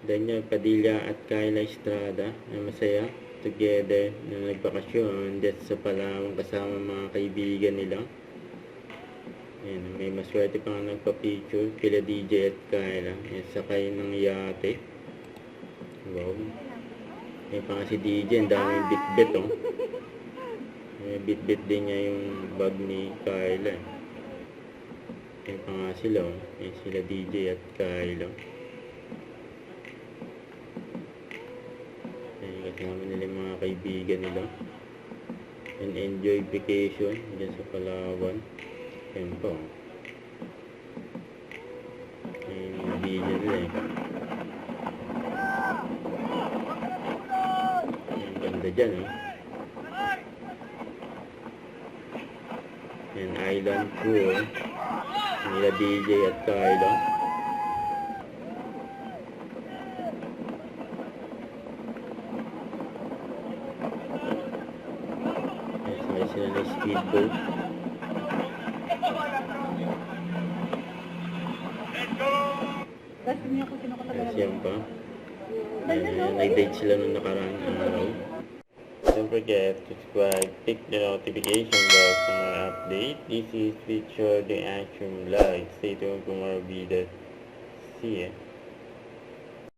Daniel Padilla at Kyla Estrada na masaya together na nagbakasyon dito sa Palawan kasama mga kaibigan nila. Ayan, may maswerte pa nga nagpa-picture kila DJ at Kyla. Ayan, sakay ng yate. Wow. Ayan pa nga si DJ, ang daming bit-bit oh. Ayan, bit-bit din niya yung bag ni Kyla. Ayan pa nga sila oh. Ayan sila DJ at Kyla. Kasama nila yung mga kaibigan nila and enjoy vacation dyan sa Palawan. Ayan po ayun yung video nila eh. Ayan, ganda dyan oh. Ayan, island tour nila DJ at Kyla. Sila na speedboat. Yan pa. Nag-date sila nung nakaraang araw. Don't forget to subscribe, click the notification bell for more update. This is Feature the Action Live. Stay tuned for more videos. See ya.